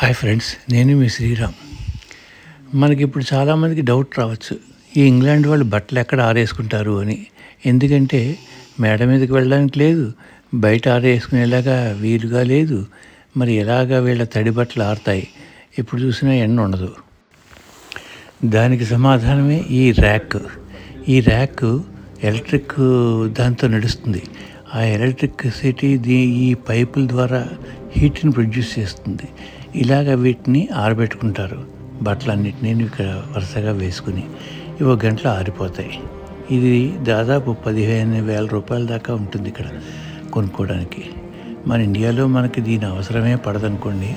Hi friends, నేను మీ శ్రీరామ్. మనకి ఇప్పుడు చాలామందికి డౌట్ రావచ్చు, ఈ ఇంగ్లాండ్ వాళ్ళు బట్టలు ఎక్కడ ఆరేసుకుంటారు అని. ఎందుకంటే మేడ మీదకి వెళ్ళడానికి లేదు, బయట ఆరేసుకునేలాగా వీలుగా లేదు. మరి ఎలాగా వీళ్ళ తడి బట్టలు ఆరుతాయి? ఎప్పుడు చూసినా ఎండ ఉండదు. దానికి సమాధానమే ఈ ర్యాక్. ఈ ర్యాక్ ఎలక్ట్రిక్ దాంతో నడుస్తుంది. ఆ ఎలక్ట్రిసిటీ ఈ పైపుల ద్వారా హీట్ని ప్రొడ్యూస్ చేస్తుంది. ఇలాగ వీటిని ఆరబెట్టుకుంటారు. బట్టలన్నిటినీ ఇక్కడ వరుసగా వేసుకుని ఇవో గంటలో ఆరిపోతాయి. ఇది దాదాపు 15,000 రూపాయల దాకా ఉంటుంది ఇక్కడ కొనుక్కోవడానికి. మన ఇండియాలో మనకి దీని అవసరమే పడదనుకోండి.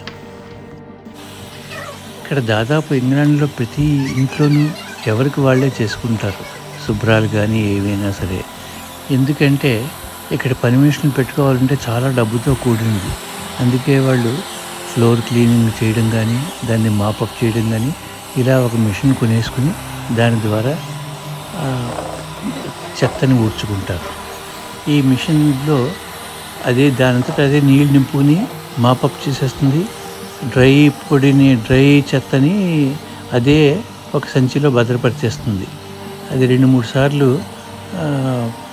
ఇక్కడ దాదాపు ఇంగ్లాండ్లో ప్రతి ఇంట్లోనూ ఎవరికి వాళ్ళే చేసుకుంటారు శుభ్రాలు కానీ ఏవైనా సరే. ఎందుకంటే ఇక్కడ పని మనుషులను పెట్టుకోవాలంటే చాలా డబ్బుతో కూడింది. అందుకే వాళ్ళు ఫ్లోర్ క్లీనింగ్ చేయడం కానీ, దాన్ని మాపప్ చేయడం కానీ, ఇలా ఒక మిషన్ కొనేసుకుని దాని ద్వారా చెత్తని ఊడ్చుకుంటారు. ఈ మిషన్లో దానంతటా అదే నీళ్ళు నింపుకుని మాపప్ చేసేస్తుంది. డ్రై చెత్తని అదే ఒక సంచిలో భద్రపరిచేస్తుంది. అది 2-3 సార్లు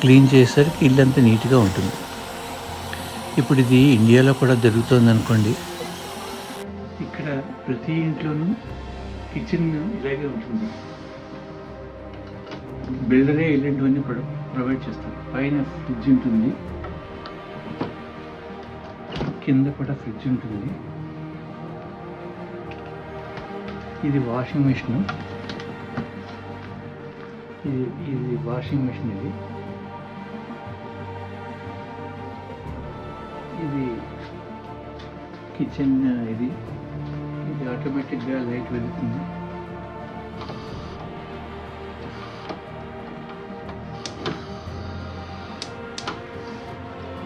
క్లీన్ చేసేసరికి ఇల్లంతా నీట్గా ఉంటుంది. ఇప్పుడు ఇది ఇండియాలో కూడా జరుగుతుంది అనుకోండి. ఇక్కడ ప్రతి ఇంట్లోనూ కిచెన్ ఇలాగే ఉంటుంది. బిల్డరే ఇలాంటివన్నీ ప్రొవైడ్ చేస్తారు. పైన ఫ్రిడ్జ్ ఉంటుంది, కింద కూడా ఫ్రిడ్జ్ ఉంటుంది. ఇది వాషింగ్ మిషన్. ఇది వాషింగ్ మిషన్. ఇది కిచెన్. ఇది ఆటోమేటిక్గా లైట్ వెళ్తుంది.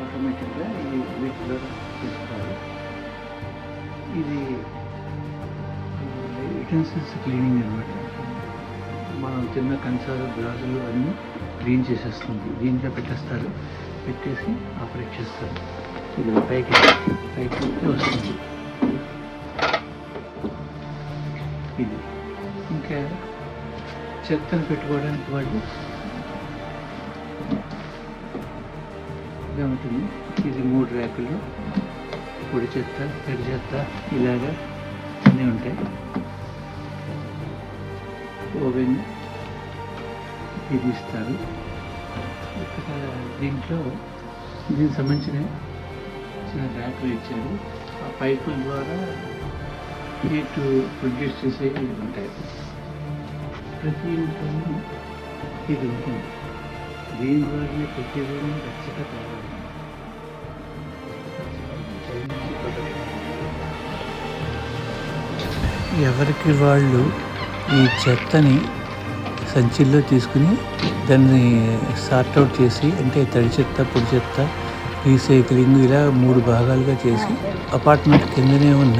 ఆటోమేటిక్గా ఇది వీటిలో తీసుకోవాలి. ఇది యుటెన్సిల్స్ క్లీనింగ్ అనమాట. మనం చిన్న కంచాలు, గ్లాసులు అన్నీ క్లీన్ చేసేస్తుంది. దీంట్లో పెట్టేస్తారు, పెట్టేసి ఆపరేట్ చేస్తారు. ఇది పైకి వస్తుంది. ఇది ఇంకా చెత్తను పెట్టుకోవడానికి వాళ్ళు ఇలా ఉంటుంది. ఇది 3 ర్యాకులు. పొడి చెత్త, తడి చెత్త ఇలాగా అన్నీ ఉంటాయి. ఓవెన్ ఇది ఇస్తారు. ఇక్కడ దీనికి సంబంధించిన చిన్న ర్యాకులు ఇచ్చారు. ఆ పైపుల ద్వారా హీట్ ప్రొడ్యూస్ చేసేవి ఉంటాయి. ప్రతి ఇంట్లోనూ ఇది ఉంటుంది. దీని ద్వారానే ప్రతి రోజు ఖచ్చితంగా కావాలి. ఎవరికి వాళ్ళు ఈ చెత్తని సంచిల్లో తీసుకుని దాన్ని సార్ట్అవుట్ చేసి, అంటే తడి చెత్త, పొడి చెత్త, రీసైక్లింగ్ ఇలా 3 భాగాలుగా చేసి అపార్ట్మెంట్ కిందనే ఉన్న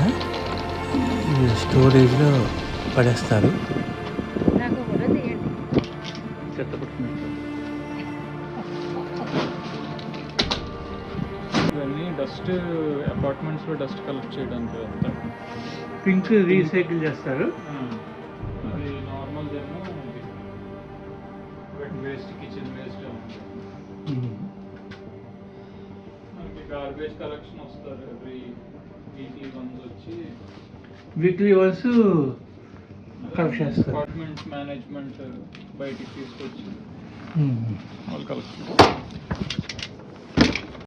స్టోరేజ్లో పడేస్తారు. ఇవన్నీ డస్ట్ అపార్ట్మెంట్స్లో డస్ట్ కలెక్ట్ చేయడానికి అంతా పింక్ రీసైకిల్ చేస్తారు. అది నార్మల్ ఏమో వెట్ వేస్ట్, కిచెన్ వేస్ట్. మనకి గార్బేజ్ కలెక్షన్ వస్తారు. ఎవ్రీ వీక్లీ వన్స్ వచ్చి కలెక్ట్ చేస్తారు. అపార్ట్మెంట్ మేనేజ్మెంట్ బయటికి తీసుకొచ్చి వాళ్ళు కలెక్ట్ చేస్తారు.